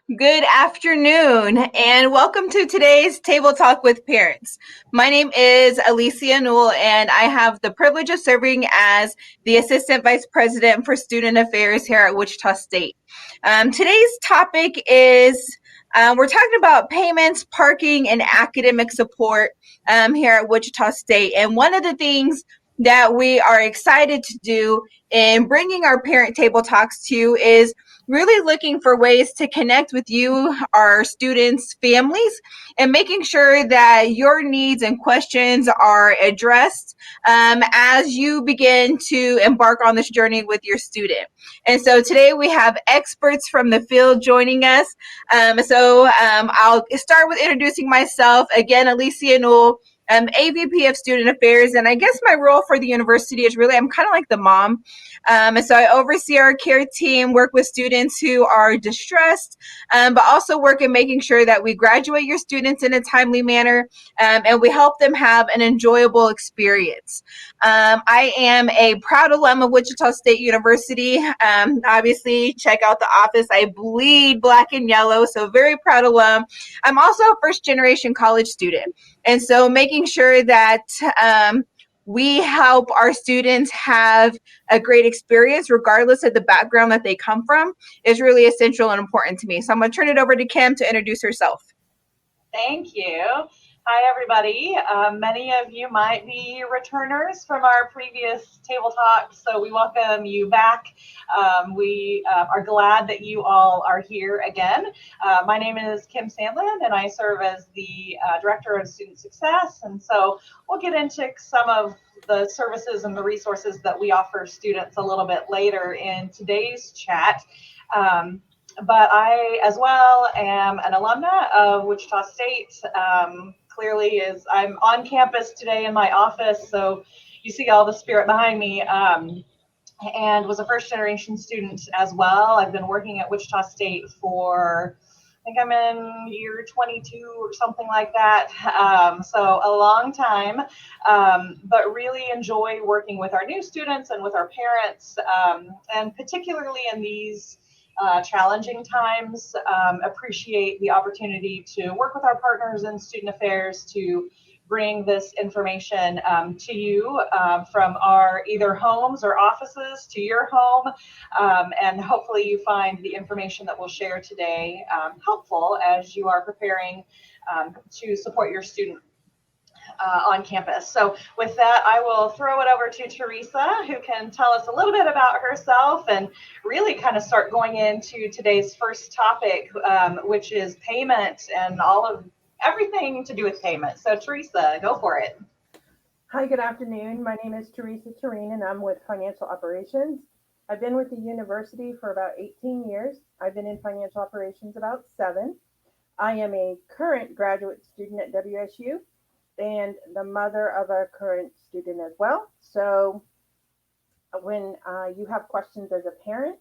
Good afternoon, and welcome to today's Table Talk with Parents. My name is Alicia Newell, and I have the privilege of serving as the Assistant Vice President for Student Affairs here at Wichita State. Today's topic is we're talking about payments, parking, and academic support here at Wichita State. And one of the things that we are excited to do in bringing our parent table talks to you is really looking for ways to connect with you, our students' families, and making sure that your needs and questions are addressed as you begin to embark on this journey with your student. And so today we have experts from the field joining us. I'll start with introducing myself. Again, Alicia Newell. AVP of Student Affairs, and I guess my role for the university is really I'm kind of like the mom. And so I oversee our care team, work with students who are distressed, but also work in making sure that we graduate your students in a timely manner and we help them have an enjoyable experience. I am a proud alum of Wichita State University. Obviously, check out the office. I bleed black and yellow, so very proud alum. I'm also a first generation college student. And so making sure that we help our students have a great experience, regardless of the background that they come from, is really essential and important to me. So I'm going to turn it over to Kim to introduce herself. Thank you. Hi, everybody. Many of you might be returners from our previous table talk, so we welcome you back. We are glad that you all are here again. My name is Kim Sandlin, and I serve as the Director of Student Success, and so we'll get into some of the services and the resources that we offer students a little bit later in today's chat. But I, as well, am an alumna of Wichita State. Clearly, I'm on campus today in my office, so you see all the spirit behind me. And was a first-generation student as well. I've been working at Wichita State for, I think I'm in year 22 or something like that. So a long time, but really enjoy working with our new students and with our parents, and particularly in these challenging times, appreciate the opportunity to work with our partners in student affairs to bring this information to you from our either homes or offices to your home. And hopefully you find the information that we'll share today helpful as you are preparing to support your student on campus. So with that, I will throw it over to Teresa, who can tell us a little bit about herself and really kind of start going into today's first topic, which is payment and everything to do with payment. So Teresa, go for it. Hi, good afternoon. My name is Teresa Tureen, and I'm with Financial Operations. I've been with the university for about 18 years. I've been in financial operations about 7. I am a current graduate student at WSU and the mother of a current student as well. So when you have questions as a parent,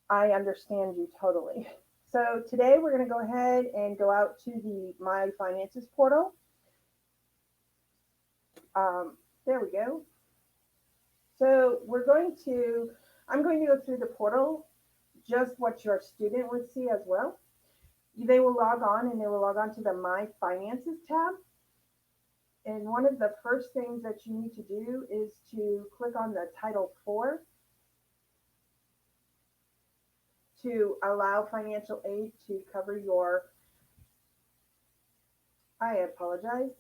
I understand you totally. So today we're going to go ahead and go out to the My Finances portal. There we go. So I'm going to go through the portal, just what your student would see as well. They will log on to the My Finances tab. And one of the first things that you need to do is to click on the Title 4 to allow financial aid to cover I apologize,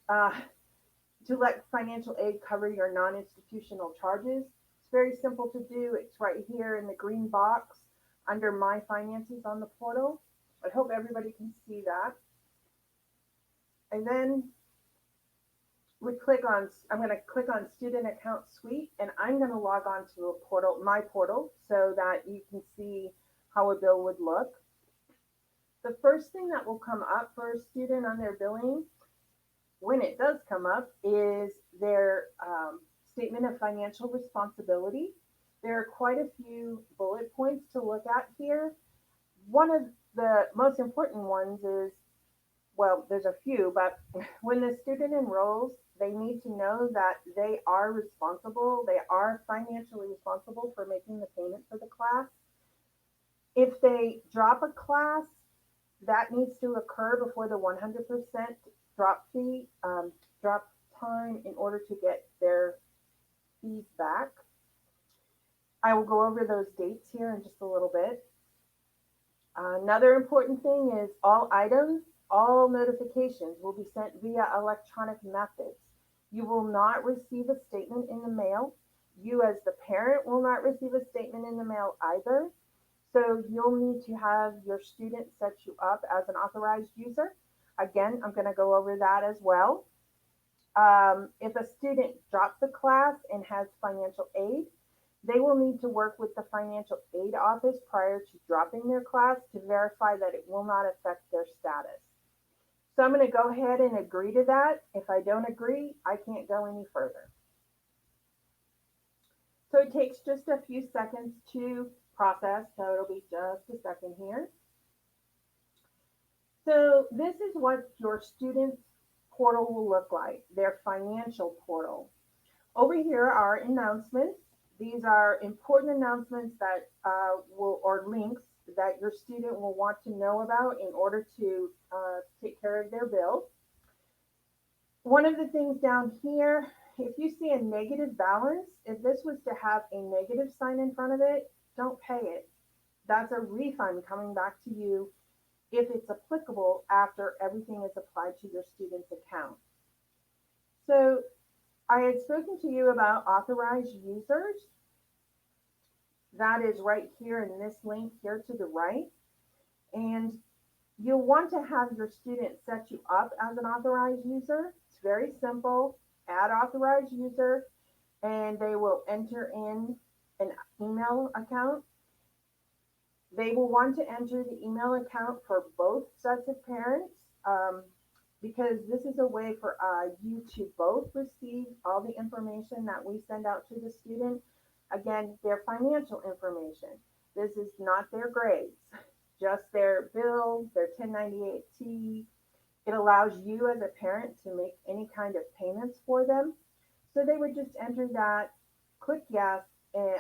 to let financial aid cover your non-institutional charges. It's very simple to do. It's right here in the green box under My Finances on the portal. I hope everybody can see that. And then I'm going to click on Student Account Suite, and I'm going to log on to my portal so that you can see how a bill would look. The first thing that will come up for a student on their billing, when it does come up, is their statement of financial responsibility. There are quite a few bullet points to look at here. One of the most important ones is, well, there's a few, but when the student enrolls, they need to know that they are financially responsible for making the payment for the class. If they drop a class, That needs to occur before the 100% drop fee, drop time in order to get their fees back. I will go over those dates here in just a little bit. Another important thing is all items, all notifications will be sent via electronic methods. You will not receive a statement in the mail. You, as the parent, will not receive a statement in the mail either. So you'll need to have your student set you up as an authorized user. Again, I'm going to go over that as well. If a student drops a class and has financial aid, they will need to work with the financial aid office prior to dropping their class to verify that it will not affect their status. So I'm going to go ahead and agree to that. If I don't agree, I can't go any further. So it takes just a few seconds to process, so it'll be just a second here. So this is what your student's portal will look like, their financial portal. Over here are announcements. These are important announcements that or links that your student will want to know about in order to take care of their bill. One of the things down here, if you see a negative balance, if this was to have a negative sign in front of it, don't pay it. That's a refund coming back to you if it's applicable after everything is applied to your student's account. So I had spoken to you about authorized users. That is right here in this link here to the right. And you'll want to have your student set you up as an authorized user. It's very simple. Add authorized user, and they will enter in an email account. They will want to enter the email account for both sets of parents because this is a way for you to both receive all the information that we send out to the student. Again, their financial information. This is not their grades, just their bills, their 1098-T. It allows you as a parent to make any kind of payments for them. So they would just enter that, click yes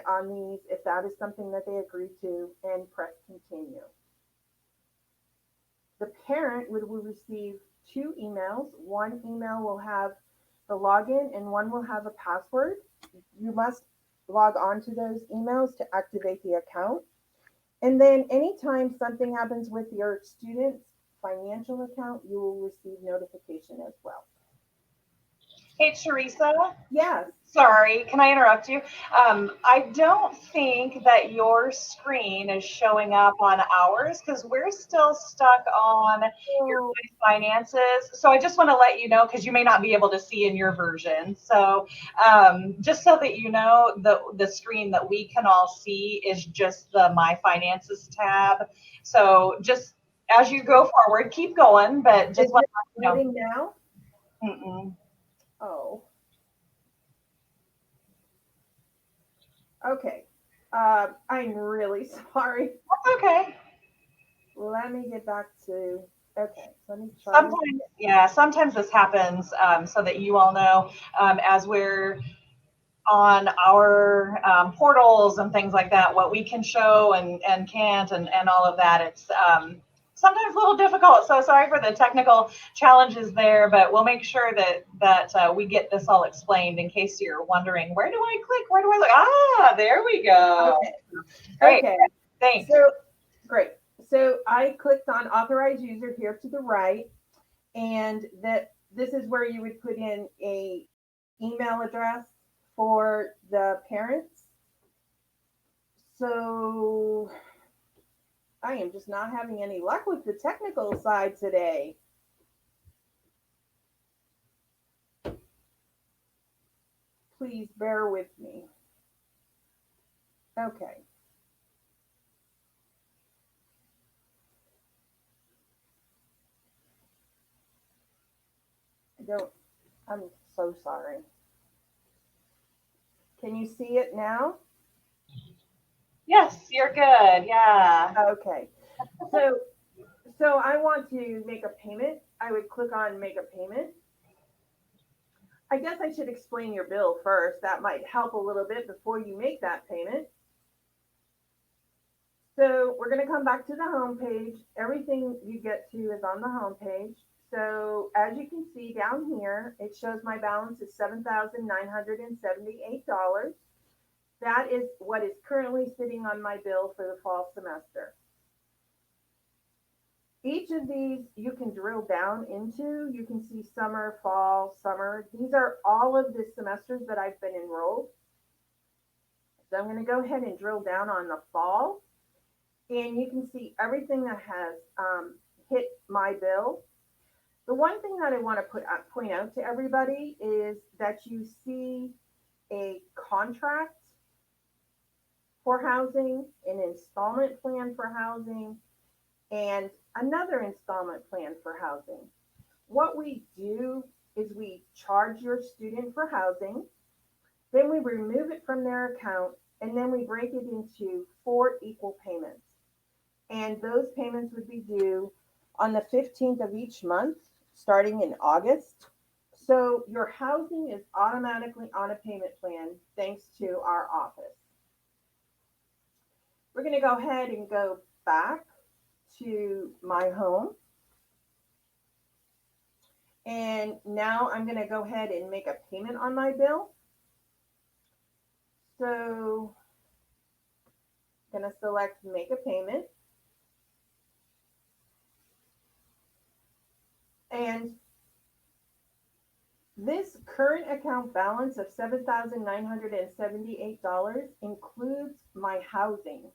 on these if that is something that they agree to, and press continue. The parent would receive two emails. One email will have the login and one will have a password. You must log on to those emails to activate the account. And then anytime something happens with your student's financial account, you will receive notification as well. Hey, Teresa. Yes. Sorry, can I interrupt you? I don't think that your screen is showing up on ours because we're still stuck on your So, finances. So I just want to let you know because you may not be able to see in your version. So just so that you know, the screen that we can all see is just the My Finances tab. So just as you go forward, keep going, but is just let it you know. loading now? Mm-mm. Oh. Okay. I'm really sorry. That's okay. Let me get back to, okay, let me try this. Sometimes, yeah, sometimes this happens so that you all know as we're on our portals and things like that, what we can show and can't and all of that. It's sometimes a little difficult. So sorry for the technical challenges there, but we'll make sure that we get this all explained in case you're wondering, where do I click? Where do I look? Ah, there we go. Okay. Great. Okay. Thanks. So, great. So I clicked on authorized user here to the right, and this is where you would put in a email address for the parents. So I am just not having any luck with the technical side today. Please bear with me. Okay. I'm so sorry. Can you see it now? Yes, you're good. Yeah. Okay. So so I want to make a payment. I would click on make a payment. I guess I should explain your bill first. That might help a little bit before you make that payment. So we're going to come back to the home page. Everything you get to is on the home page. So as you can see down here, it shows my balance is $7,978. That is what is currently sitting on my bill for the fall semester. Each of these you can drill down into. You can see summer, fall, summer. These are all of the semesters that I've been enrolled. So I'm going to go ahead and drill down on the fall. And you can see everything that has hit my bill. The one thing that I want to point out to everybody is that you see a contract for housing, an installment plan for housing, and another installment plan for housing. What we do is we charge your student for housing, then we remove it from their account, and then we break it into 4 equal payments. And those payments would be due on the 15th of each month, starting in August. So your housing is automatically on a payment plan thanks to our office. We're going to go ahead and go back to my home. And now I'm going to go ahead and make a payment on my bill. So I'm going to select make a payment. And this current account balance of $7,978 includes my housing.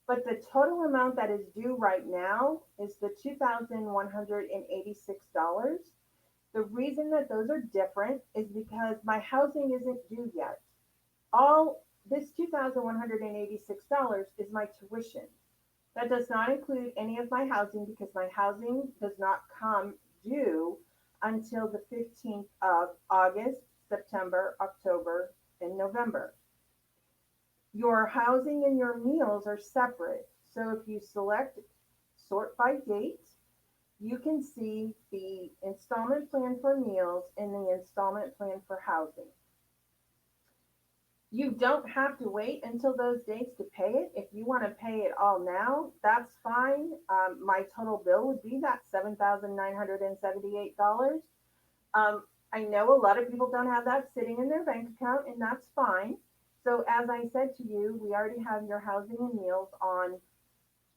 But the total amount that is due right now is the $2,186. The reason that those are different is because my housing isn't due yet. All this $2,186 is my tuition. That does not include any of my housing because my housing does not come due until the 15th of August, September, October, and November. Your housing and your meals are separate. So if you select sort by date, you can see the installment plan for meals and the installment plan for housing. You don't have to wait until those dates to pay it. If you want to pay it all now, that's fine. My total bill would be that $7,978. I know a lot of people don't have that sitting in their bank account, and that's fine. So as I said to you, we already have your housing and meals on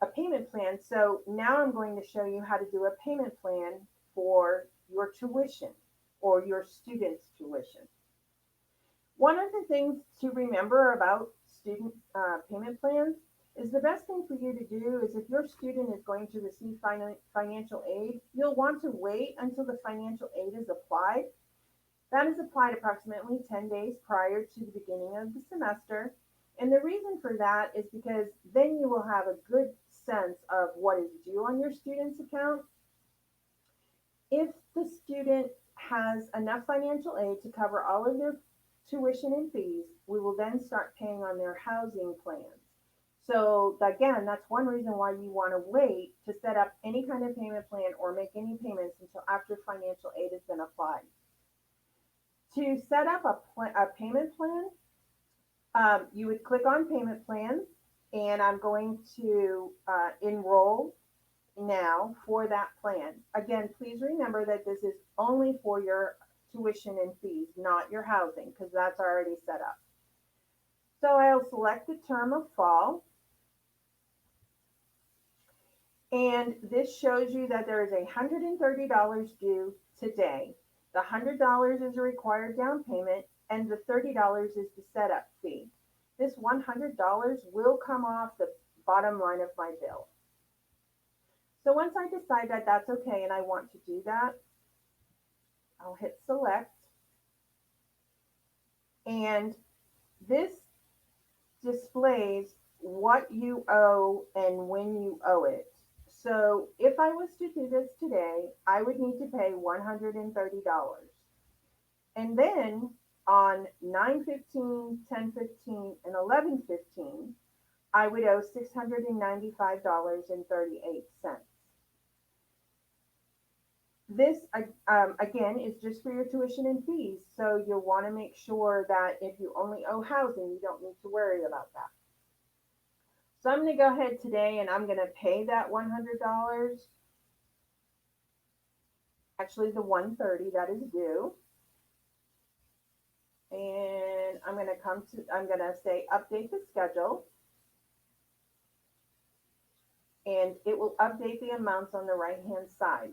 a payment plan. So now I'm going to show you how to do a payment plan for your tuition or your student's tuition. One of the things to remember about student payment plans is the best thing for you to do is if your student is going to receive financial aid, you'll want to wait until the financial aid is applied. That is applied approximately 10 days prior to the beginning of the semester. And the reason for that is because then you will have a good sense of what is due on your student's account. If the student has enough financial aid to cover all of their tuition and fees, we will then start paying on their housing plans. So again, that's one reason why you want to wait to set up any kind of payment plan or make any payments until after financial aid has been applied. To set up a payment plan, you would click on payment plan, and I'm going to enroll now for that plan. Again, please remember that this is only for your tuition and fees, not your housing, because that's already set up. So I'll select the term of fall. And this shows you that there is $130 due today. The $100 is a required down payment, and the $30 is the setup fee. This $100 will come off the bottom line of my bill. So once I decide that that's okay and I want to do that, I'll hit select. And this displays what you owe and when you owe it. So if I was to do this today, I would need to pay $130. And then on 9/15, 10/15, and 11/15, I would owe $695.38. This, again, is just for your tuition and fees. So you'll want to make sure that if you only owe housing, you don't need to worry about that. So I'm going to go ahead today and I'm going to pay that $100. Actually, the 130 that is due. And I'm going to say update the schedule. And it will update the amounts on the right-hand side.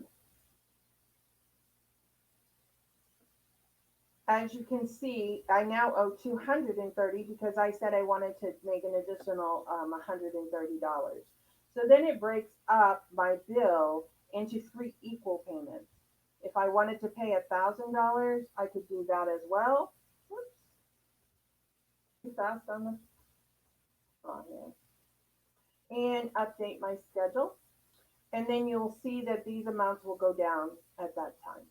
As you can see, I now owe $230 because I said I wanted to make an additional $130. So then it breaks up my bill into 3 equal payments. If I wanted to pay $1,000, I could do that as well. Whoops. Too fast on the here. And update my schedule. And then you'll see that these amounts will go down at that time.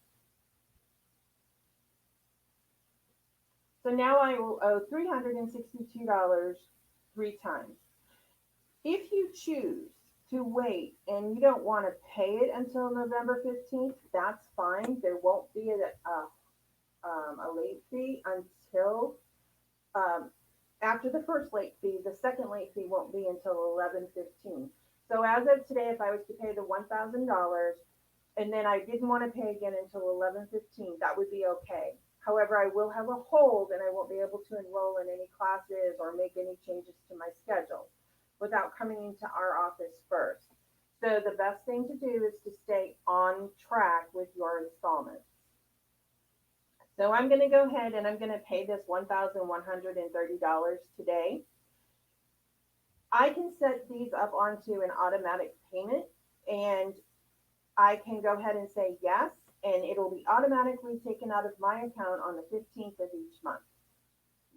So now I will owe $362 3 times. If you choose to wait and you don't want to pay it until November 15th, that's fine. There won't be a late fee until after the first late fee. The second late fee won't be until 11/15. So as of today, if I was to pay the $1,000 and then I didn't want to pay again until 11/15, that would be okay. However, I will have a hold and I won't be able to enroll in any classes or make any changes to my schedule without coming into our office first. So the best thing to do is to stay on track with your installments. So I'm going to go ahead and I'm going to pay this $1,130 today. I can set these up onto an automatic payment, and I can go ahead and say yes, and it'll be automatically taken out of my account on the 15th of each month.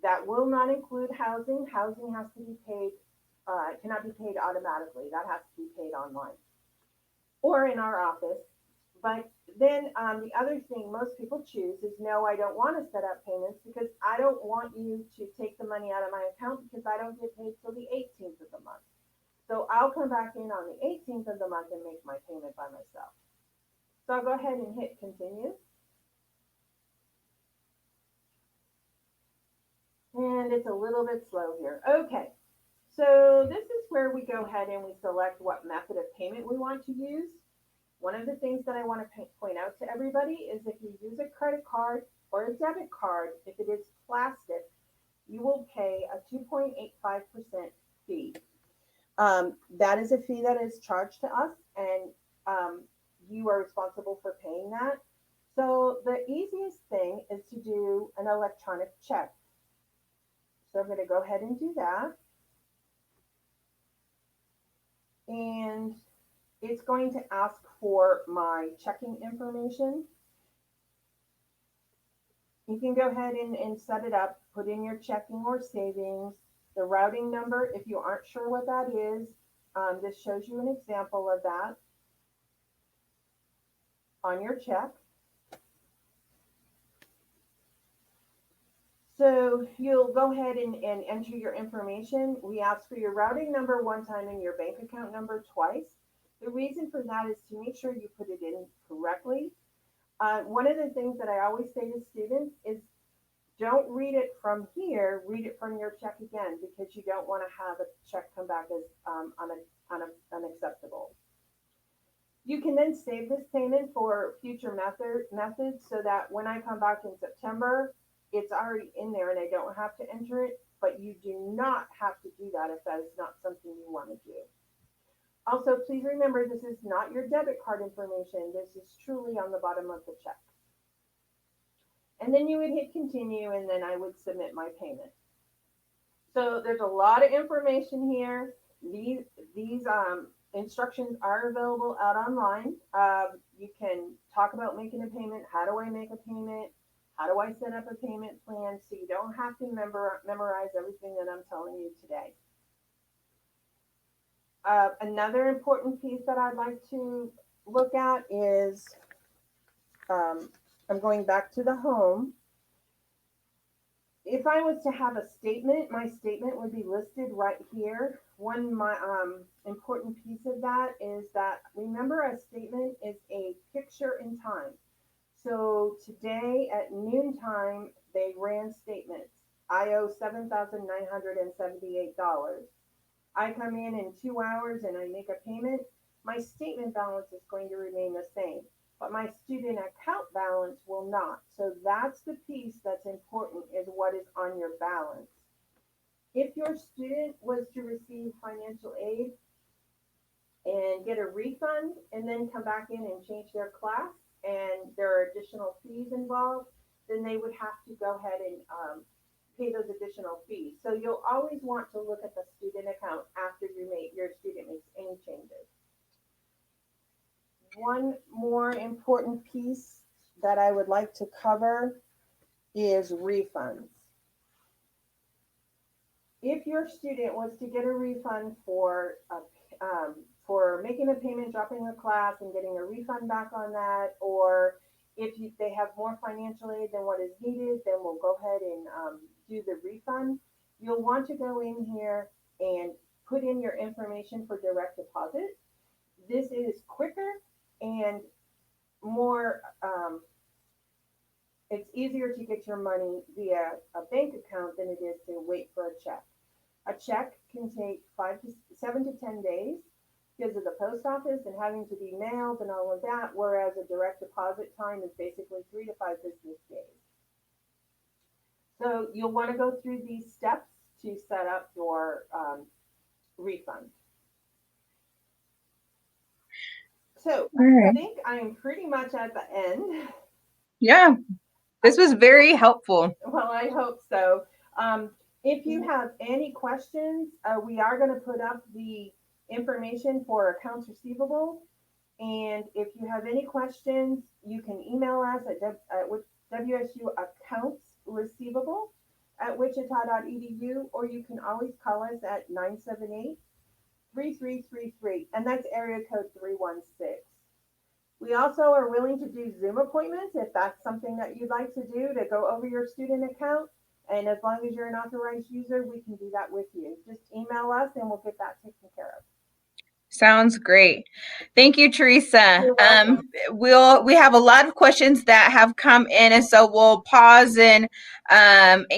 That will not include housing. Housing has to be paid, cannot be paid automatically. That has to be paid online or in our office. But then the other thing most people choose is no, I don't want to set up payments because I don't want you to take the money out of my account because I don't get paid till the 18th of the month. So I'll come back in on the 18th of the month and make my payment by myself. So I'll go ahead and hit continue. And it's a little bit slow here. Okay, so this is where we go ahead and we select what method of payment we want to use. One of the things that I want to point out to everybody is if you use a credit card or a debit card, if it is plastic, you will pay a 2.85% fee. That is a fee that is charged to us, and you are responsible for paying that. So the easiest thing is to do an electronic check. So I'm going to go ahead and do that. And it's going to ask for my checking information. You can go ahead and set it up, put in your checking or savings, the routing number. If you aren't sure what that is, this shows you an example of that on your check. So you'll go ahead and enter your information. We ask for your routing number one time and your bank account number twice. The reason for that is to make sure you put it in correctly. One of the things that I always say to students is don't read it from here, read it from your check again, because you don't want to have a check come back as unacceptable. You can then save this payment for future methods so that when I come back in September, it's already in there and I don't have to enter it, but you do not have to do that if that is not something you want to do. Also, please remember this is not your debit card information. This is truly on the bottom of the check. And then you would hit continue and then I would submit my payment. So there's a lot of information here. These instructions are available out online. You can talk about making a payment. How do I make a payment? How do I set up a payment plan so you don't have to memorize everything that I'm telling you today? Another important piece that I'd like to look at is, I'm going back to the home. If I was to have a statement, my statement would be listed right here. One important piece of that is that, remember, a statement is a picture in time. So today at noontime, they ran statements. I owe $7,978. I come in 2 hours and I make a payment, my statement balance is going to remain the same, but my student account balance will not. So that's the piece that's important, is what is on your balance. If your student was to receive financial aid and get a refund and then come back in and change their class and there are additional fees involved, then they would have to go ahead and pay those additional fees. So you'll always want to look at the student account after your student makes any changes. One more important piece that I would like to cover is refunds. If your student was to get a refund for making a payment, dropping a class, and getting a refund back on that, or if they have more financial aid than what is needed, then we'll go ahead and do the refund. You'll want to go in here and put in your information for direct deposit. This is quicker and more, it's easier to get your money via a bank account than it is to wait for a check. A check can take 7 to 10 days because of the post office and having to be mailed and all of that, whereas a direct deposit time is basically 3 to 5 business days. So you'll want to go through these steps to set up your refund. So I think I am pretty much at the end. Yeah, this was very helpful. Well, I hope so. If you have any questions, we are going to put up the information for accounts receivable. And if you have any questions, you can email us at WSU accounts receivable at wichita.edu, or you can always call us at 978-3333, and that's area code 316. We also are willing to do Zoom appointments if that's something that you'd like to do to go over your student account. And as long as you're an authorized user, we can do that with you. Just email us and we'll get that taken care of. Sounds great. Thank you, Teresa. We have a lot of questions that have come in, and so we'll pause and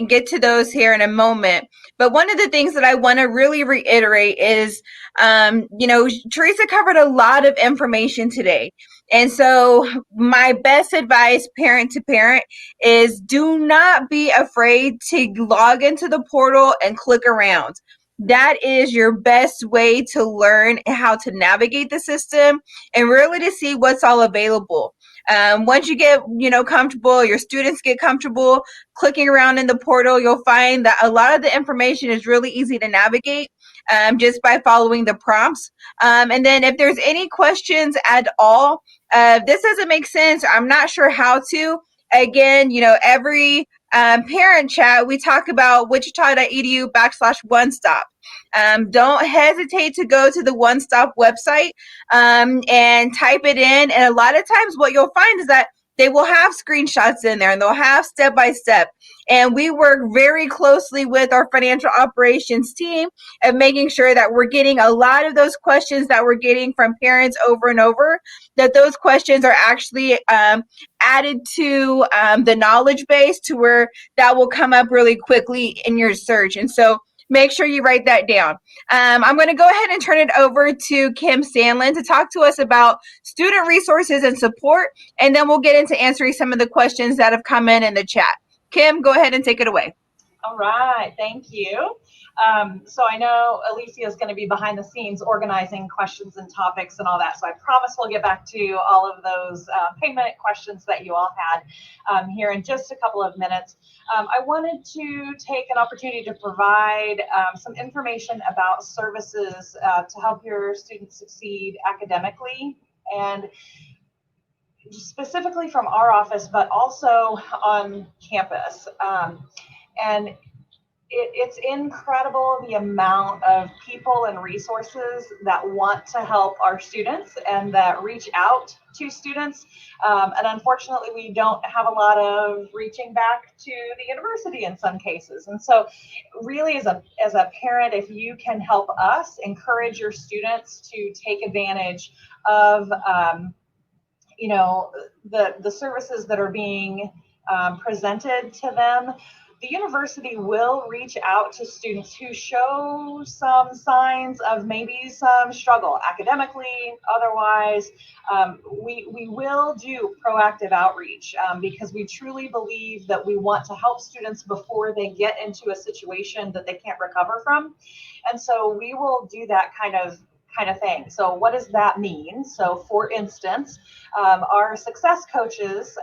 get to those here in a moment. But one of the things that I want to really reiterate is, Teresa covered a lot of information today. And so my best advice, parent to parent, is do not be afraid to log into the portal and click around. That is your best way to learn how to navigate the system and really to see what's all available. Once you get, comfortable, your students get comfortable clicking around in the portal, you'll find that a lot of the information is really easy to navigate just by following the prompts. And then if there's any questions at all, this doesn't make sense, I'm not sure how to, again, every parent chat, we talk about wichita.edu/one stop. Don't hesitate to go to the One Stop website and type it in. And a lot of times what you'll find is that they will have screenshots in there and they'll have step by step. And we work very closely with our financial operations team of making sure that we're getting a lot of those questions that we're getting from parents over and over, that those questions are actually added to the knowledge base to where that will come up really quickly in your search. And so make sure you write that down. I'm going to go ahead and turn it over to Kim Sandlin to talk to us about student resources and support, and then we'll get into answering some of the questions that have come in the chat. Kim, go ahead and take it away. All right, thank you. So I know Alicia is going to be behind the scenes organizing questions and topics and all that. So I promise we'll get back to all of those payment questions that you all had here in just a couple of minutes. I wanted to take an opportunity to provide some information about services to help your students succeed academically, and specifically from our office, but also on campus. And it's incredible the amount of people and resources that want to help our students and that reach out to students. And unfortunately, we don't have a lot of reaching back to the university in some cases. And so really as a parent, if you can help us encourage your students to take advantage of the services that are being presented to them, the university will reach out to students who show some signs of maybe some struggle academically, otherwise. We will do proactive outreach because we truly believe that we want to help students before they get into a situation that they can't recover from. And so we will do that kind of thing. So what does that mean? So for instance, our success coaches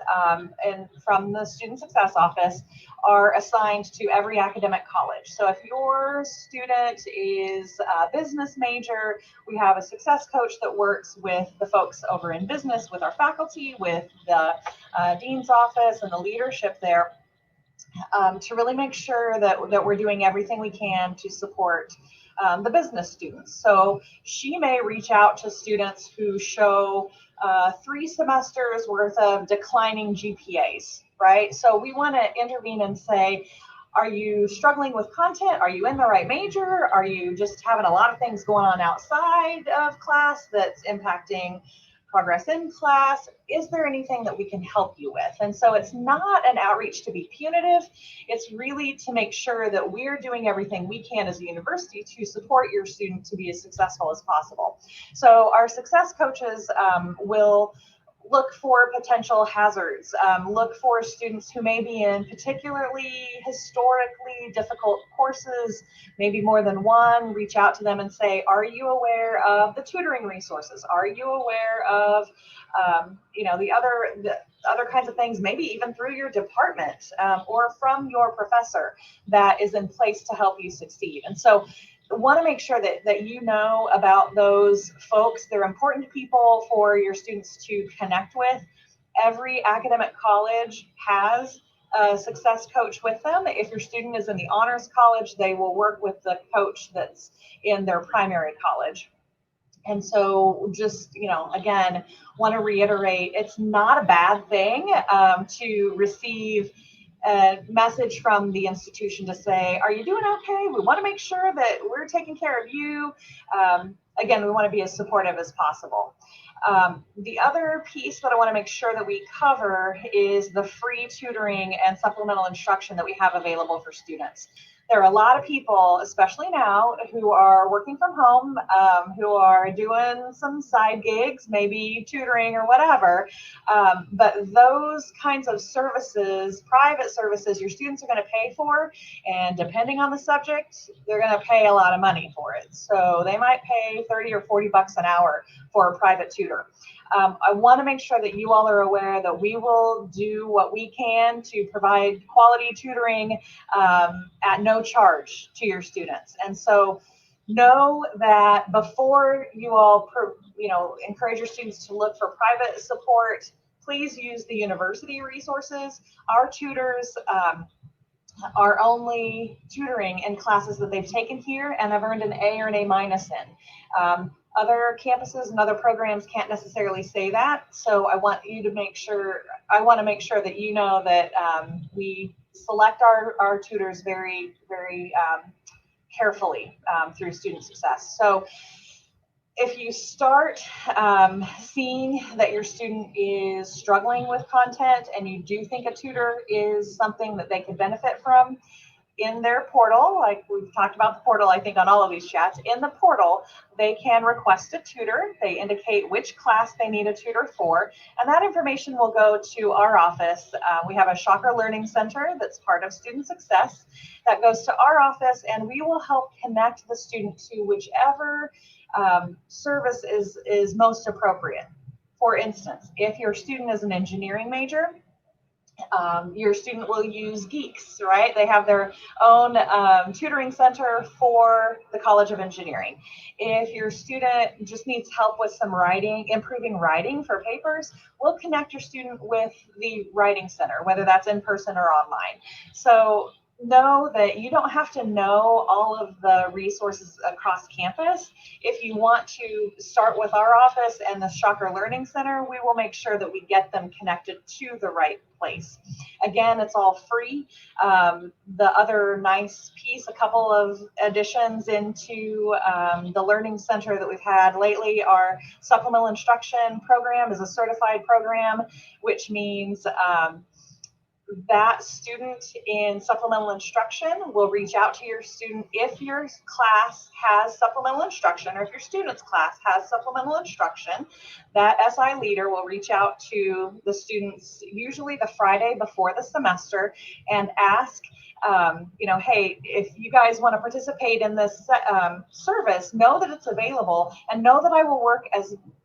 and from the Student Success Office are assigned to every academic college. So if your student is a business major, we have a success coach that works with the folks over in business, with our faculty, with the dean's office and the leadership there, to really make sure that we're doing everything we can to support the business students. So she may reach out to students who show 3 semesters worth of declining GPAs, right? So we want to intervene and say, are you struggling with content? Are you in the right major? Are you just having a lot of things going on outside of class that's impacting progress in class? Is there anything that we can help you with? And so it's not an outreach to be punitive. It's really to make sure that we're doing everything we can as a university to support your student to be as successful as possible. So our success coaches will look for potential hazards, look for students who may be in particularly historically difficult courses, maybe more than one, reach out to them and say, are you aware of the tutoring resources? Are you aware of, the other kinds of things, maybe even through your department or from your professor that is in place to help you succeed? And so want to make sure that you know about those folks. They're important people for your students to connect with. Every academic college has a success coach with them. If your student is in the honors college, they will work with the coach that's in their primary college. And so just, again, want to reiterate, it's not a bad thing to receive a message from the institution to say, are you doing okay? We want to make sure that we're taking care of you. Again, we want to be as supportive as possible. The other piece that I want to make sure that we cover is the free tutoring and supplemental instruction that we have available for students. There are a lot of people, especially now, who are working from home, who are doing some side gigs, maybe tutoring or whatever. But those kinds of services, private services, your students are going to pay for, and depending on the subject, they're going to pay a lot of money for it. So they might pay 30 or 40 bucks an hour for a private tutor. I want to make sure that you all are aware that we will do what we can to provide quality tutoring at no charge to your students. And so know that before you all encourage your students to look for private support, please use the university resources. Our tutors are only tutoring in classes that they've taken here and have earned an A or an A minus in. Other campuses and other programs can't necessarily say that. So I want to make sure that you know that we select our tutors very, very carefully through student success. So if you start seeing that your student is struggling with content and you do think a tutor is something that they could benefit from, in their portal, like we've talked about the portal, I think on all of these chats, in the portal, they can request a tutor. They indicate which class they need a tutor for, and that information will go to our office. We have a Shocker Learning Center that's part of Student Success that goes to our office, and we will help connect the student to whichever service is most appropriate. For instance, if your student is an engineering major, your student will use Geeks, right? They have their own tutoring center for the College of Engineering. If your student just needs help with some writing, improving writing for papers, we'll connect your student with the writing center, whether that's in person or online. So know that you don't have to know all of the resources across campus. If you want to start with our office and the Shocker Learning Center, we will make sure that we get them connected to the right place. Again, it's all free. The other nice piece, a couple of additions into the Learning Center that we've had lately, our supplemental instruction program is a certified program, which means that student in supplemental instruction will reach out to your student if your class has supplemental instruction, or if your student's class has supplemental instruction. That SI leader will reach out to the students usually the Friday before the semester and ask, hey, if you guys want to participate in this service, know that it's available and know that I will work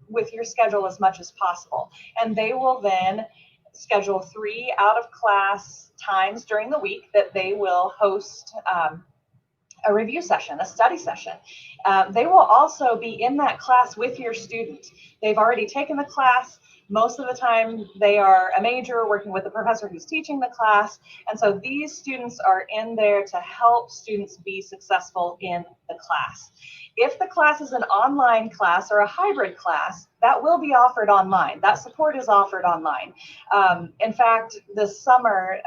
with your schedule as much as possible. And they will then schedule 3 out of class times during the week that they will host a review session, a study session. They will also be in that class with your student. They've already taken the class. Most of the time they are a major working with the professor who's teaching the class. And so these students are in there to help students be successful in the class. If the class is an online class or a hybrid class, that will be offered online. That support is offered online. In fact, this summer,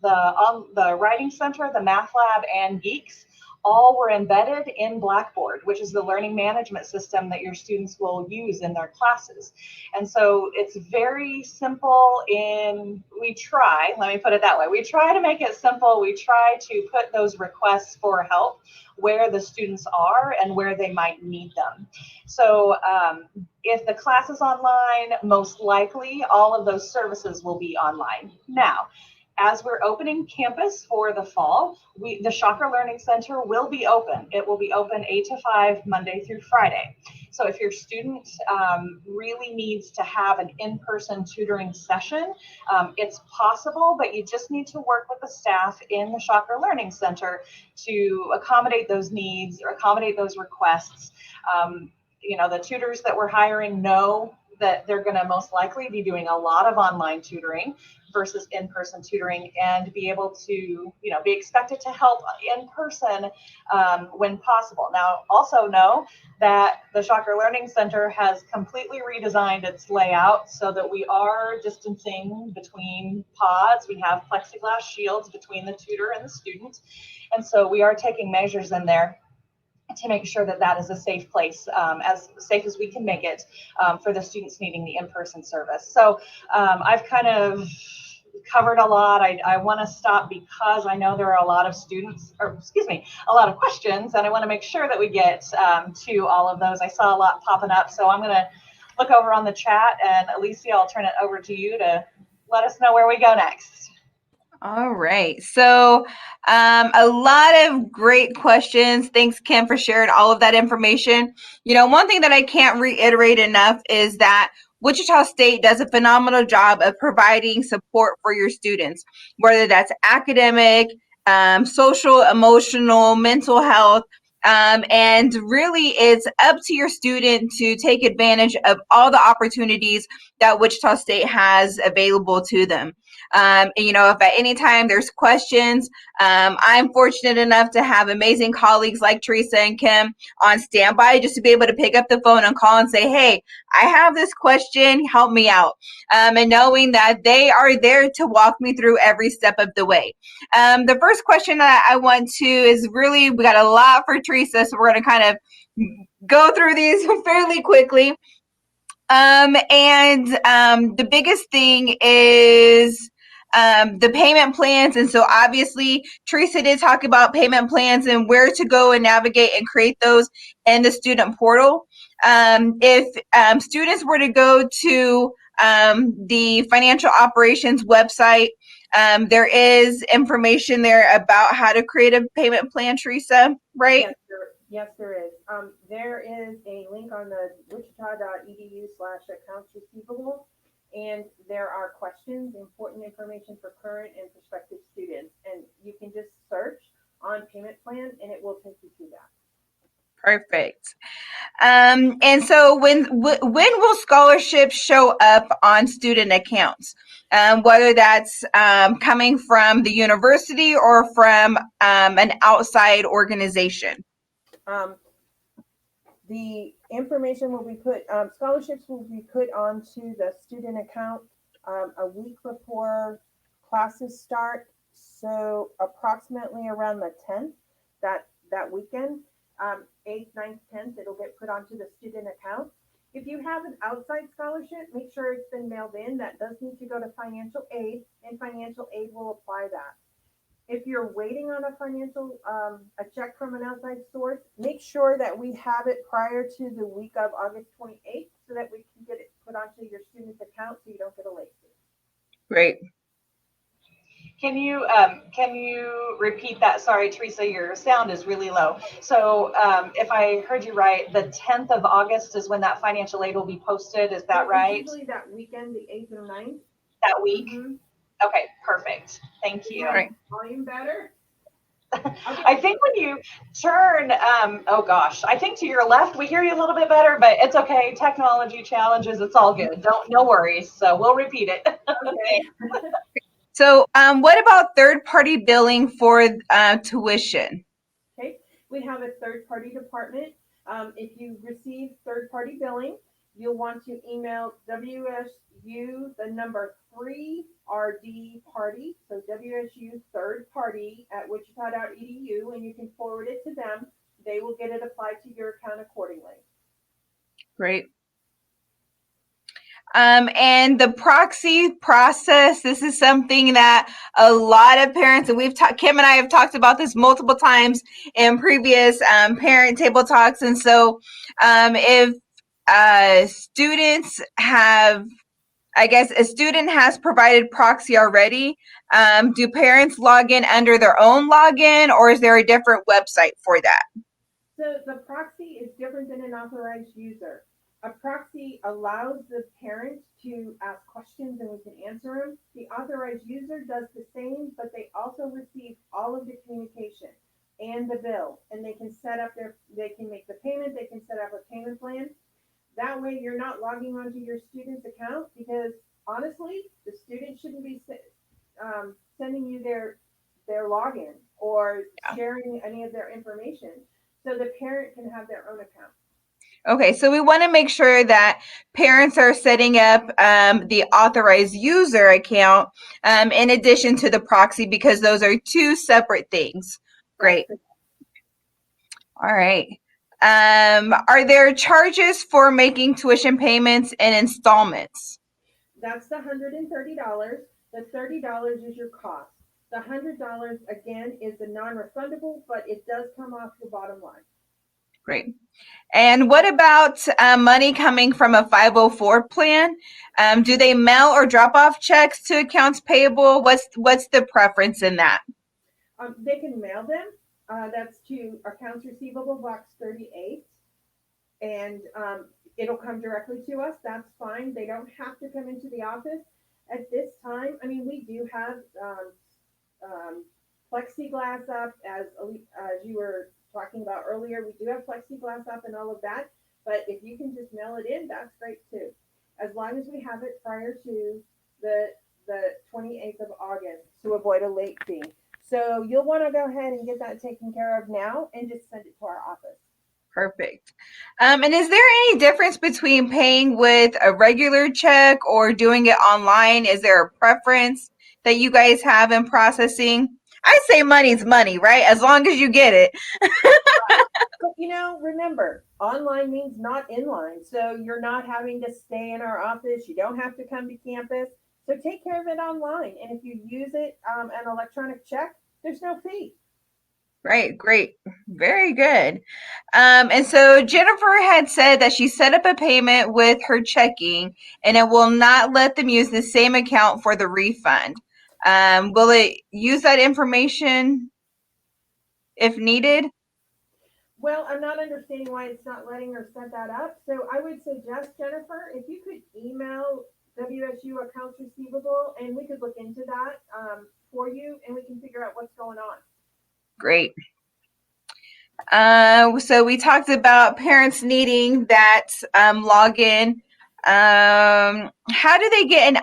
the Writing Center, the Math Lab, and Geeks all were embedded in Blackboard, which is the learning management system that your students will use in their classes. And so it's very simple we try to make it simple. We try to put those requests for help where the students are and where they might need them. So if the class is online, most likely all of those services will be online. Now, as we're opening campus for the fall, the Shocker Learning Center will be open. It will be open 8 to 5, Monday through Friday. So if your student really needs to have an in-person tutoring session, it's possible, but you just need to work with the staff in the Shocker Learning Center to accommodate those needs or accommodate those requests. The tutors that we're hiring know that they're going to most likely be doing a lot of online tutoring versus in-person tutoring, and be able to, be expected to help in person when possible. Now, also know that the Shocker Learning Center has completely redesigned its layout so that we are distancing between pods. We have plexiglass shields between the tutor and the student. And so we are taking measures in there to make sure that that is a safe place, as safe as we can make it for the students needing the in-person service. So I've kind of covered a lot. I want to stop because I know there are a lot of a lot of questions, and I want to make sure that we get to all of those. I saw a lot popping up, so I'm going to look over on the chat, and Alicia, I'll turn it over to you to let us know where we go next. All right. So a lot of great questions. Thanks, Kim, for sharing all of that information. One thing that I can't reiterate enough is that Wichita State does a phenomenal job of providing support for your students, whether that's academic, social, emotional, mental health. And really, it's up to your student to take advantage of all the opportunities that Wichita State has available to them. If at any time there's questions, I'm fortunate enough to have amazing colleagues like Teresa and Kim on standby just to be able to pick up the phone and call and say, hey, I have this question, help me out. And knowing that they are there to walk me through every step of the way. The first question that I want to is really, we got a lot for Teresa, so we're going to kind of go through these fairly quickly. The biggest thing is the payment plans. And so obviously Teresa did talk about payment plans and where to go and navigate and create those in the student portal. If students were to go to the financial operations website, there is information there about how to create a payment plan, Teresa, right? Yes, there is. There is a link on the wichita.edu/accounts receivable, and there are questions, important information for current and prospective students. And you can just search on payment plan and it will take you to that. Perfect. And so when will scholarships show up on student accounts? Whether that's coming from the university or from an outside organization? The information will be scholarships will be put onto the student account a week before classes start. So approximately around the 10th, that weekend, 8th, 9th, 10th, it'll get put onto the student account. If you have an outside scholarship, make sure it's been mailed in. That does need to go to financial aid, and financial aid will apply that. If you're waiting on a a check from an outside source, make sure that we have it prior to the week of August 28th so that we can get it put onto your student's account so you don't get a late fee. Great. Can you repeat that? Sorry, Teresa, your sound is really low. So if I heard you right, the 10th of August is when that financial aid will be posted. Is that right? Usually that weekend, the 8th or 9th. That week? Mm-hmm. Okay, perfect. Thank you. All right. Volume better? I think when you turn, oh gosh, I think to your left, we hear you a little bit better, but it's okay. Technology challenges, it's all good. No worries. So we'll repeat it. Okay. So, what about third-party billing for tuition? Okay, we have a third-party department. If you receive third-party billing, you'll want to email WSU, the number 3RD party, so WSU third party at wichita.edu, and you can forward it to them. They will get it applied to your account accordingly. Great. And the proxy process, this is something that a lot of parents, and Kim and I have talked about this multiple times in previous parent table talks. And so if students have, I guess a student has provided proxy already, do parents log in under their own login, or is there a different website for that? So the proxy is different than an authorized user. A proxy allows the parent to ask questions and we can answer them. The authorized user does the same, but they also receive all of the communication and the bill, and they can they can make the payment, they can set up a payment plan. That way you're not logging onto your student's account because honestly, the student shouldn't be sending you their login or sharing any of their information. So the parent can have their own account. Okay, so we want to make sure that parents are setting up the authorized user account in addition to the proxy because those are two separate things. Great. All right. Are there charges for making tuition payments in installments? That's the $130. The $30 is your cost. The $100 again is the non-refundable, but it does come off your bottom line. Great. And what about money coming from a 504 plan? Do they mail or drop off checks to accounts payable? What's the preference in that? They can mail them. That's to accounts receivable box 38, and it'll come directly to us. That's fine. They don't have to come into the office at this time. I mean, we do have plexiglass up, as you were talking about earlier. We do have plexiglass up and all of that. But if you can just mail it in, that's great too. As long as we have it prior to the 28th of August to avoid a late fee. So you'll want to go ahead and get that taken care of now and just send it to our office. Perfect. And is there any difference between paying with a regular check or doing it online? Is there a preference that you guys have in processing? I say money's money, right? As long as you get it. But remember, online means not in line. So you're not having to stay in our office. You don't have to come to campus. So take care of it online. And if you use it, an electronic check, there's no fee. Right, great. Very good. And so Jennifer had said that she set up a payment with her checking and it will not let them use the same account for the refund. Will it use that information if needed? Well, I'm not understanding why it's not letting her set that up. So I would suggest, Jennifer, if you could email WSU accounts receivable and we could look into that for you and we can figure out what's going on. Great. So we talked about parents needing that login. How do they get an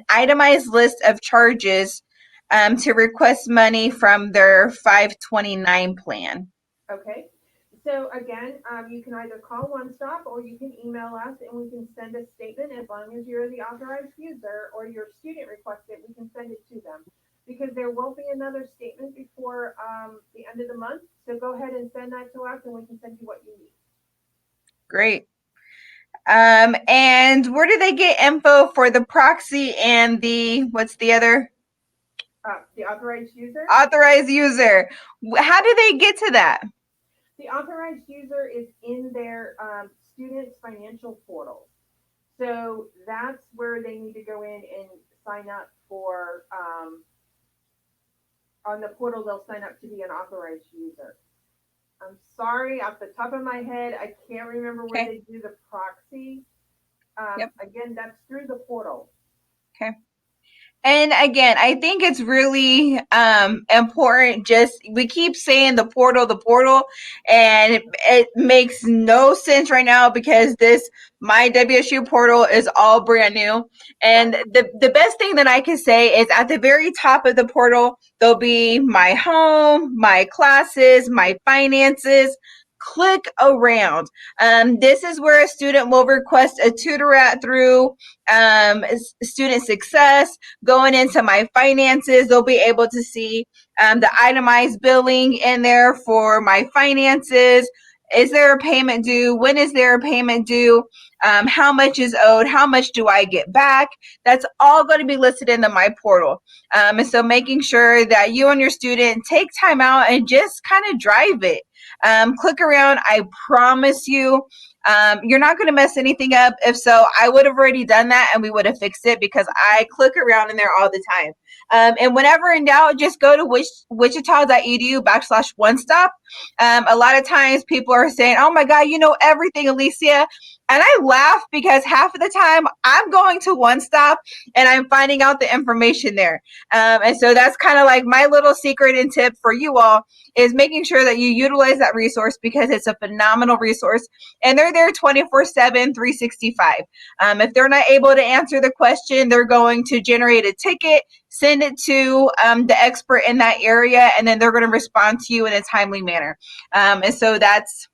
itemized list of charges to request money from their 529 plan? Okay. So again, you can either call One Stop or you can email us and we can send a statement as long as you're the authorized user or your student requests it, we can send it to them. Because there will be another statement before the end of the month. So go ahead and send that to us and we can send you what you need. Great. And where do they get info for the proxy and what's the other? The authorized user? Authorized user. How do they get to that? The authorized user is in their student's financial portal. So that's where they need to go in and sign up for, on the portal, they'll sign up to be an authorized user. I'm sorry, off the top of my head, I can't remember where they do the proxy. Again, that's through the portal. Okay. And again, I think it's really important. We keep saying the portal, and it makes no sense right now because this My WSU portal is all brand new. And the best thing that I can say is at the very top of the portal, there'll be my home, my classes, my finances. Click around. This is where a student will request a tutor through student success. Going into my finances, they'll be able to see the itemized billing in there for my finances. Is there a payment due? When is there a payment due? How much is owed? How much do I get back? That's all going to be listed in the My Portal. And so making sure that you and your student take time out and just kind of drive it. Click around. I promise you, you're not going to mess anything up. If so, I would have already done that and we would have fixed it because I click around in there all the time. And whenever in doubt, just go to wichita.edu/one-stop. A lot of times people are saying, oh my God, you know everything, Alicia. And I laugh because half of the time I'm going to One Stop and I'm finding out the information there. And so that's kind of like my little secret and tip for you all is making sure that you utilize that resource because it's a phenomenal resource and they're there 24/7, 365. If they're not able to answer the question, they're going to generate a ticket, send it to the expert in that area, and then they're going to respond to you in a timely manner. And so that's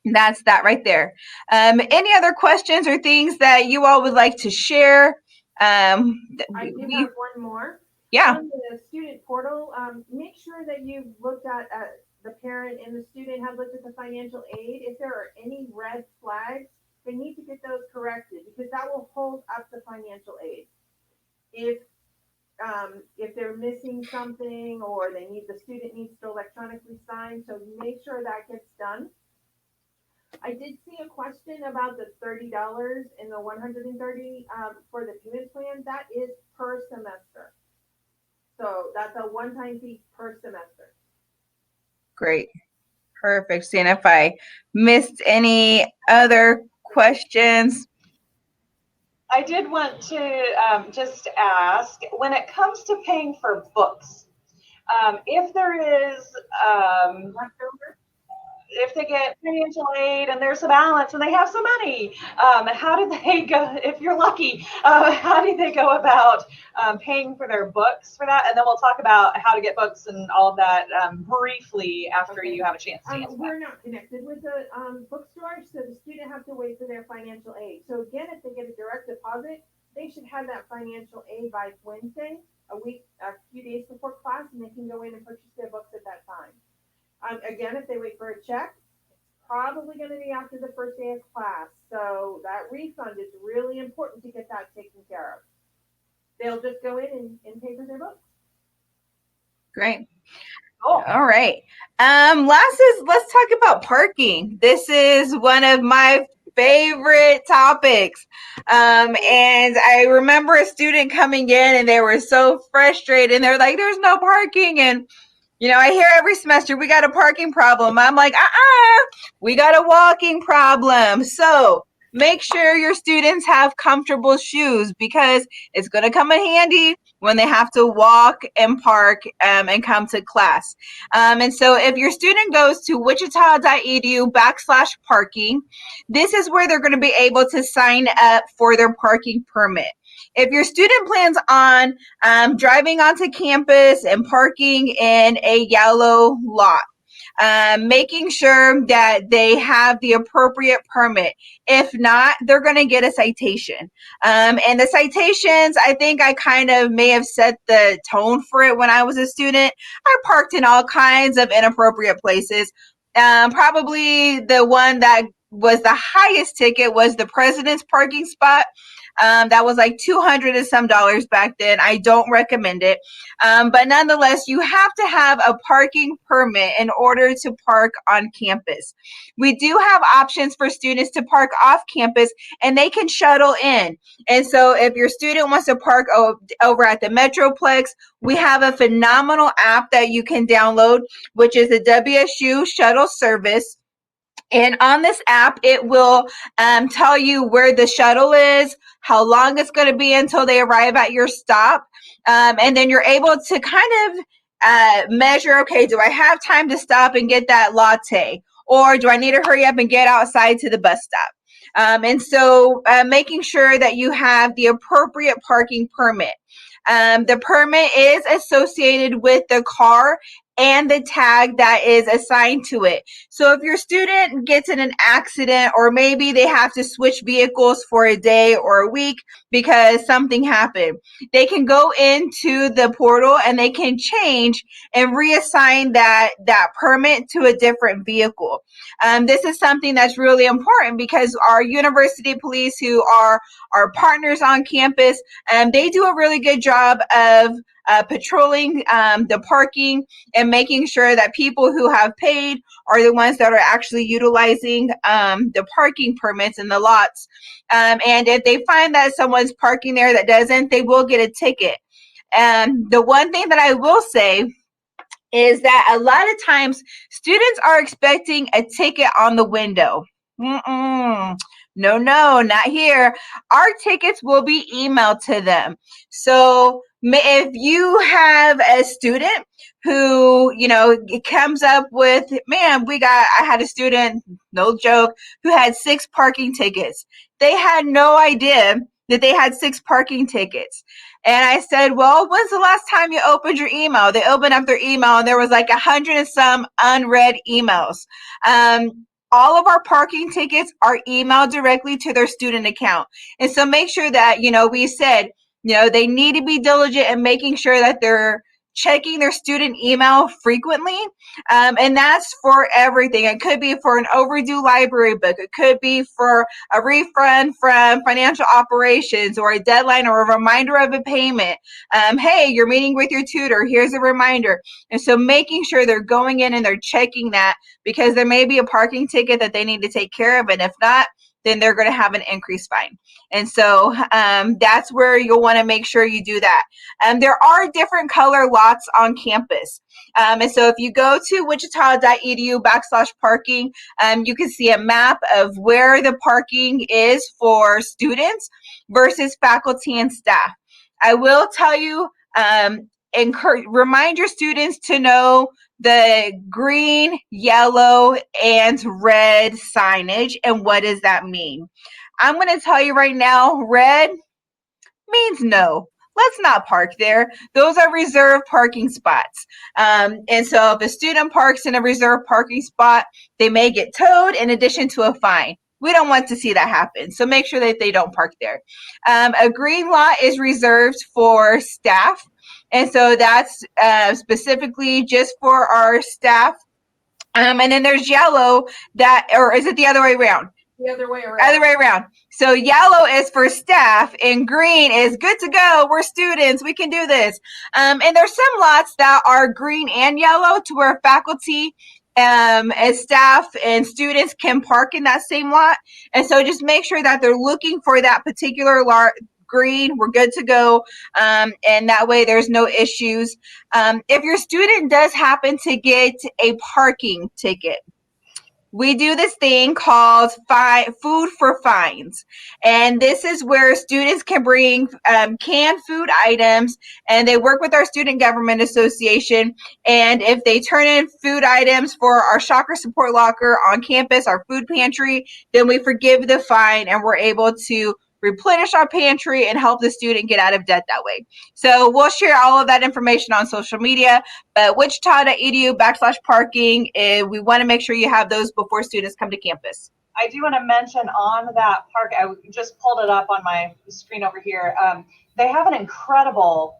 that right there. Any other questions or things that you all would like to share? I do have one more. Yeah. On the student portal, make sure that you've looked at the parent and the student have looked at the financial aid. If there are any red flags, they need to get those corrected because that will hold up the financial aid. If they're missing something or the student needs to electronically sign, so make sure that gets done. I did see a question about the $30 and the $130 for the payment plan. That is per semester. So that's a one-time fee per semester. Great. Perfect. Seeing if I missed any other questions. I did want to just ask, when it comes to paying for books, if there is leftover, if they get financial aid and there's a balance and they have some money, how do they go, if you're lucky, how do they go about paying for their books for that? And then we'll talk about how to get books and all of that briefly after you have a chance to answer We're not connected with the bookstore, so the student has to wait for their financial aid. So again, if they get a direct deposit, they should have that financial aid by Wednesday, a few days before class, and they can go in and purchase their books at that time. Again, if they wait for a check, it's probably going to be after the first day of class. So that refund is really important to get that taken care of. They'll just go in and pay for their books. Great. Cool. All right. Let's talk about parking. This is one of my favorite topics. And I remember a student coming in and they were so frustrated and they're like, there's no parking. And I hear every semester we got a parking problem. I'm like, we got a walking problem. So make sure your students have comfortable shoes because it's going to come in handy when they have to walk and park and come to class. And so if your student goes to wichita.edu/parking, this is where they're going to be able to sign up for their parking permit. If your student plans on driving onto campus and parking in a yellow lot, making sure that they have the appropriate permit. If not, they're going to get a citation. And the citations, I think I kind of may have set the tone for it when I was a student. I parked in all kinds of inappropriate places. Probably the one that was the highest ticket was the president's parking spot. That was like 200 and some dollars back then. I don't recommend it. But nonetheless, you have to have a parking permit in order to park on campus. We do have options for students to park off campus, and they can shuttle in. And so if your student wants to park over at the Metroplex, we have a phenomenal app that you can download, which is the WSU shuttle service. And on this app, it will tell you where the shuttle is, how long it's going to be until they arrive at your stop. And then you're able to kind of measure, okay, do I have time to stop and get that latte? Or do I need to hurry up and get outside to the bus stop? And so making sure that you have the appropriate parking permit. The permit is associated with the car and the tag that is assigned to it. So if your student gets in an accident, or maybe they have to switch vehicles for a day or a week because something happened, they can go into the portal and they can change and reassign that permit to a different vehicle. This is something that's really important because our university police, who are our partners on campus, they do a really good job of patrolling the parking and making sure that people who have paid are the ones that are actually utilizing the parking permits in the lots. And if they find that someone's parking there that doesn't, they will get a ticket. And the one thing that I will say is that a lot of times students are expecting a ticket on the window. No, not here. Our tickets will be emailed to them. So if you have a student who, comes up with, man, I had a student, no joke, who had 6 parking tickets. They had no idea that they had 6 parking tickets. And I said, well, when's the last time you opened your email? They opened up their email and there was like 100 and some unread emails. All of our parking tickets are emailed directly to their student account. And so make sure that, we said, they need to be diligent in making sure that they're checking their student email frequently. And that's for everything. It could be for an overdue library book. It could be for a refund from financial operations, or a deadline, or a reminder of a payment. Hey, you're meeting with your tutor. Here's a reminder. And so making sure they're going in and they're checking that, because there may be a parking ticket that they need to take care of. And if not, then they're going to have an increased fine. And so that's where you'll want to make sure you do that. There are different color lots on campus. And so if you go to wichita.edu/parking, you can see a map of where the parking is for students versus faculty and staff. I will tell you, remind your students to know the green, yellow, and red signage. And what does that mean? I'm going to tell you right now, red means no. Let's not park there. Those are reserved parking spots. And so if a student parks in a reserved parking spot, they may get towed in addition to a fine. We don't want to see that happen. So make sure that they don't park there. A green lot is reserved for staff. And so that's specifically just for our staff. And then there's yellow or is it the other way around? The other way around. Other way around. So yellow is for staff and green is good to go. We're students. We can do this. And there's some lots that are green and yellow to where faculty as staff and students can park in that same lot. And so just make sure that they're looking for that particular lot. Green, we're good to go. And that way there's no issues. If your student does happen to get a parking ticket, we do this thing called food for fines. And this is where students can bring canned food items, and they work with our Student Government Association. And if they turn in food items for our Shocker Support Locker on campus, our food pantry, then we forgive the fine and we're able to replenish our pantry and help the student get out of debt that way. So we'll share all of that information on social media, but wichita.edu/parking, we want to make sure you have those before students come to campus. I do want to mention on that park, I just pulled it up on my screen over here. They have an incredibly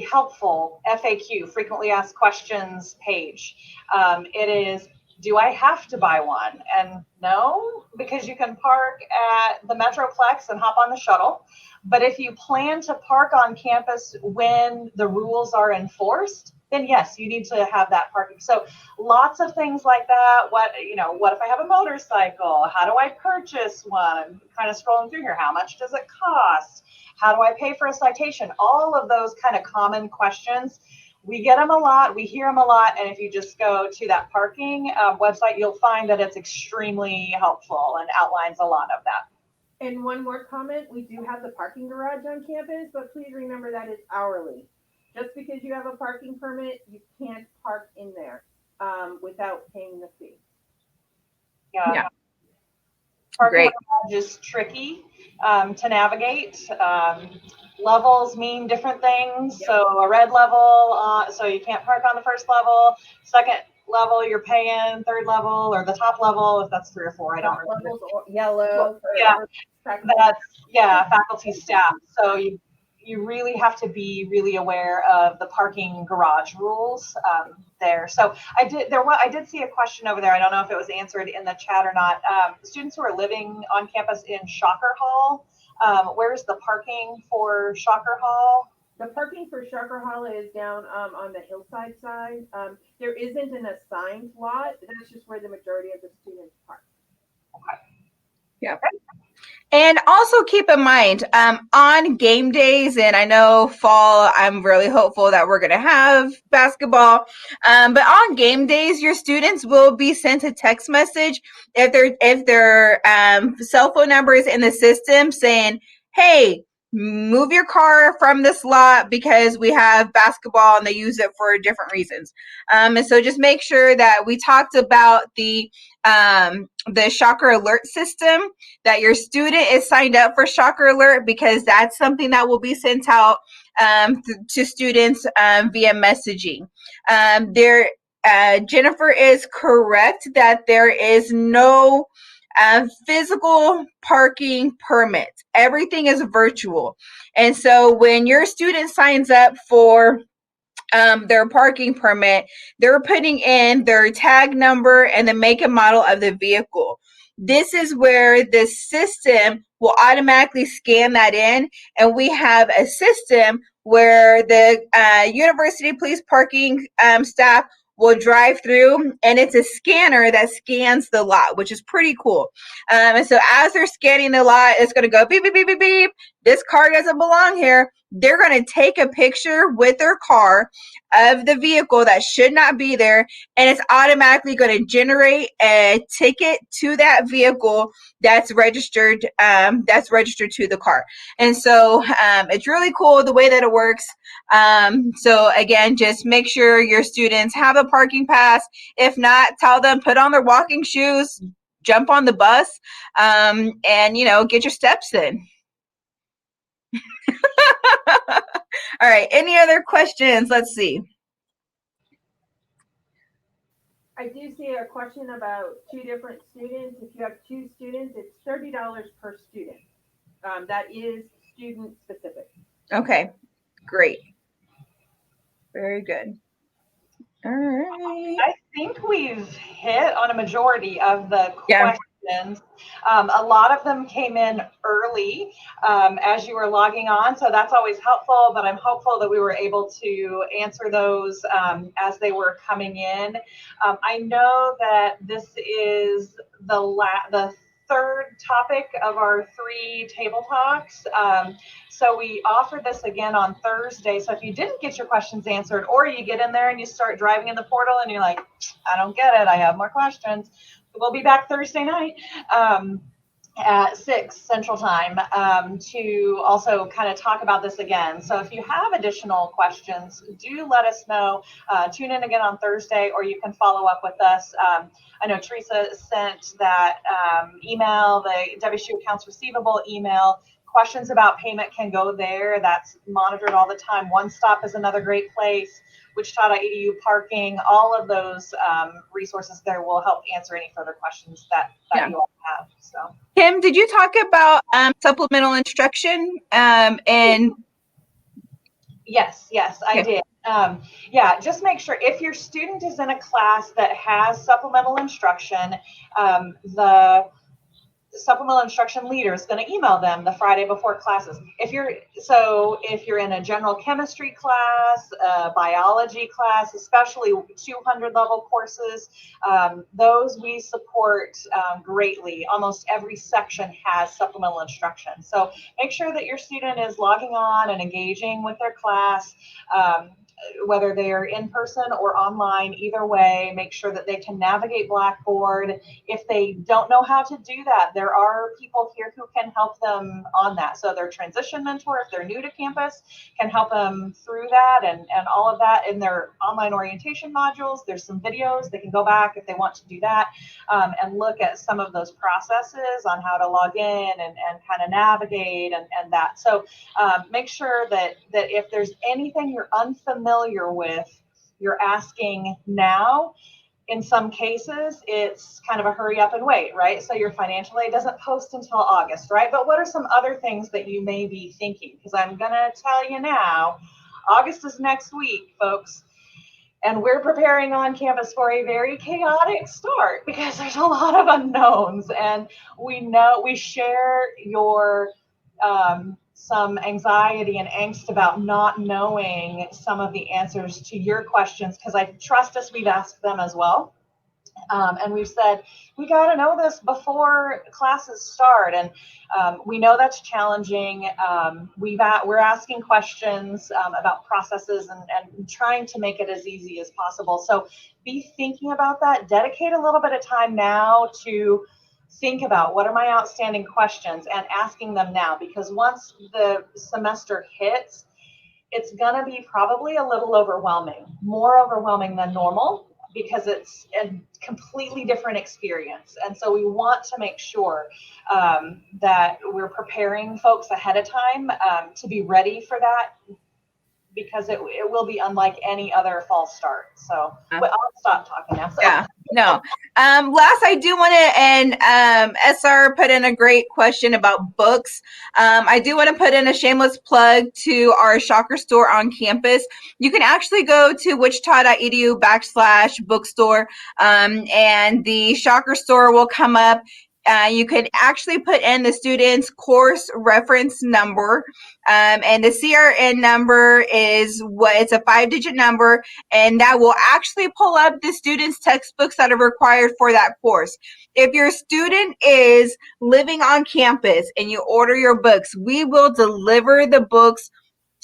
helpful FAQ, frequently asked questions page. It is Do I have to buy one? And no, because you can park at the Metroplex and hop on the shuttle. But if you plan to park on campus when the rules are enforced, then yes, you need to have that parking. So lots of things like that. What if I have a motorcycle? How do I purchase one? I'm kind of scrolling through here. How much does it cost? How do I pay for a citation? All of those kind of common questions. We get them a lot, we hear them a lot, and if you just go to that parking website, you'll find that it's extremely helpful and outlines a lot of that. And one more comment, we do have the parking garage on campus, but please remember that it's hourly. Just because you have a parking permit, you can't park in there without paying the fee. Yeah. Parking garage is tricky to navigate. Levels mean different things. Yep. So a red level, so you can't park on the first level. Second level, you're paying. Third level, or the top level, if that's 3 or 4, I don't remember. Yellow. Faculty staff. So you really have to be really aware of the parking garage rules there. So I did see a question over there. I don't know if it was answered in the chat or not. Students who are living on campus in Shocker Hall, where's the parking for Shocker Hall? The parking for Shocker Hall is down on the hillside side. There isn't an assigned lot. That's just where the majority of the students park. Okay. Yeah. And also keep in mind, on game days, and I know fall, I'm really hopeful that we're going to have basketball. But on game days, your students will be sent a text message if their cell phone number is in the system saying, hey, move your car from this lot because we have basketball and they use it for different reasons. And so just make sure that we talked about the Shocker Alert system, that your student is signed up for Shocker Alert, because that's something that will be sent out to students via messaging. Jennifer is correct that there is no physical parking permit. Everything is virtual. And so when your student signs up for their parking permit, they're putting in their tag number and the make and model of the vehicle. This is where the system will automatically scan that in, and we have a system where the university police parking staff will drive through, and it's a scanner that scans the lot, which is pretty cool. And so as they're scanning the lot, it's going to go beep, beep, beep, beep, beep. This car doesn't belong here. They're going to take a picture with their car of the vehicle that should not be there, and it's automatically going to generate a ticket to that vehicle that's registered to the car. And so it's really cool the way that it works. So again, just make sure your students have a parking pass. If not, tell them, put on their walking shoes, jump on the bus, and get your steps in. All right, any other questions? Let's see. I do see a question about 2 different students. If you have 2 students, it's $30 per student. That is student specific. Okay, great. Very good. All right. I think we've hit on a majority of the questions. A lot of them came in early as you were logging on, so that's always helpful, but I'm hopeful that we were able to answer those as they were coming in. I know that this is the third topic of our 3 table talks. So we offer this again on Thursday. So if you didn't get your questions answered, or you get in there and you start driving in the portal and you're like, I don't get it, I have more questions, we'll be back Thursday night at 6 Central Time to also kind of talk about this again. So if you have additional questions, do let us know. Tune in again on Thursday, or you can follow up with us. I know Teresa sent that email, the WSU Accounts Receivable email. Questions about payment can go there. That's monitored all the time. One Stop is another great place. Wichita.edu parking, all of those resources there will help answer any further questions that you all have. So, Kim, did you talk about supplemental instruction? And yes, I did. Yeah, just make sure if your student is in a class that has supplemental instruction, the supplemental instruction leader is going to email them the Friday before classes. If you're in a general chemistry class, biology class, especially 200 level courses, those we support greatly. Almost every section has supplemental instruction. So make sure that your student is logging on and engaging with their class. Whether they are in person or online, either way, make sure that they can navigate Blackboard. If they don't know how to do that, there are people here who can help them on that. So their transition mentor, if they're new to campus, can help them through that and all of that in their online orientation modules. There's some videos they can go back if they want to do that, and look at some of those processes on how to log in and kind of navigate and that. So make sure that if there's anything you're unfamiliar with, you're asking now. In some cases, it's kind of a hurry up and wait, right? So your financial aid doesn't post until August, right? But what are some other things that you may be thinking? Because I'm going to tell you now, August is next week, folks. And we're preparing on campus for a very chaotic start because there's a lot of unknowns. And we share your some anxiety and angst about not knowing some of the answers to your questions, because I trust us, we've asked them as well. And we've said, we got to know this before classes start. And we know that's challenging. We're asking questions about processes and trying to make it as easy as possible. So be thinking about that. Dedicate a little bit of time now to think about what are my outstanding questions and asking them now, because once the semester hits, it's going to be probably a little overwhelming, more overwhelming than normal, because it's a completely different experience. And so we want to make sure that we're preparing folks ahead of time to be ready for that, because it will be unlike any other fall start. So I'll stop talking now. So. Yeah, no. Last, I do want to, and SR put in a great question about books. I do want to put in a shameless plug to our Shocker store on campus. You can actually go to wichita.edu/bookstore, and the Shocker store will come up. You can actually put in the student's course reference number, and the CRN number is it's a 5-digit number, and that will actually pull up the student's textbooks that are required for that course. If your student is living on campus and you order your books, we will deliver the books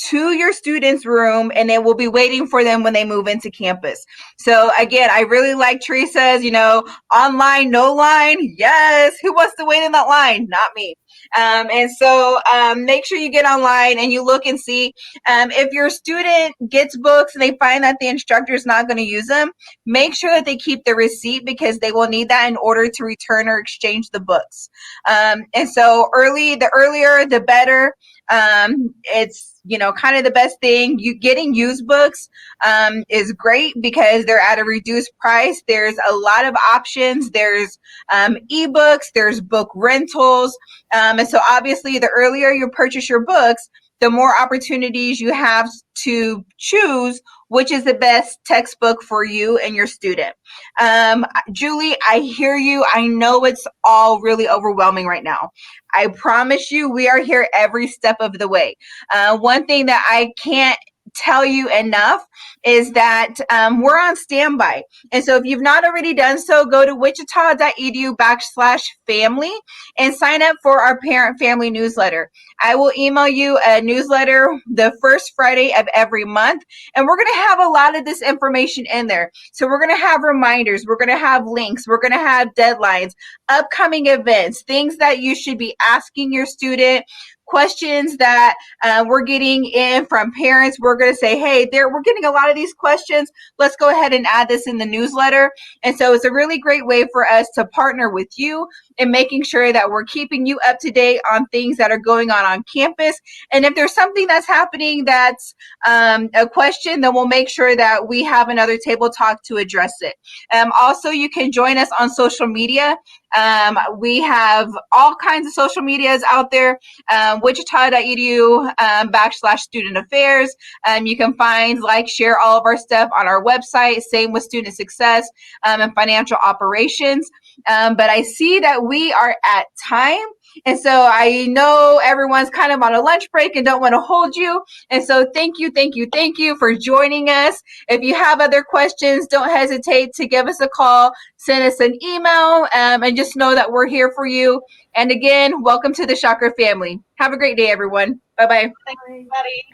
to your student's room, and it will be waiting for them when they move into campus. So again, I really like Teresa's, online, no line. Yes. Who wants to wait in that line? Not me. And so make sure you get online and you look and see if your student gets books and they find that the instructor is not going to use them, make sure that they keep the receipt, because they will need that in order to return or exchange the books. And so the earlier, the better. It's kind of the best thing. You getting used books is great because they're at a reduced price. There's a lot of options. There's ebooks, there's book rentals. And so obviously the earlier you purchase your books, the more opportunities you have to choose which is the best textbook for you and your student. Julie, I hear you. I know it's all really overwhelming right now. I promise you, we are here every step of the way. One thing that I can't tell you enough is that we're on standby. And so if you've not already done so, go to wichita.edu/family and sign up for our parent family newsletter. I will email you a newsletter the first Friday of every month, and we're going to have a lot of this information in there. So we're going to have reminders, we're going to have links, we're going to have deadlines, upcoming events, things that you should be asking your student, questions that we're getting in from parents. We're going to say, hey, we're getting a lot of these questions. Let's go ahead and add this in the newsletter. And so it's a really great way for us to partner with you in making sure that we're keeping you up to date on things that are going on campus. And if there's something that's happening that's a question, then we'll make sure that we have another table talk to address it. Also, you can join us on social media We have all kinds of social medias out there, wichita.edu /student affairs. You can find, like, share all of our stuff on our website. Same with student success and financial operations. But I see that we are at time. And so I know everyone's kind of on a lunch break and don't want to hold you. And so thank you for joining us. If you have other questions, don't hesitate to give us a call, send us an email, and just know that we're here for you. And again, welcome to the Shocker family. Have a great day, everyone. Bye-bye. Thanks, everybody.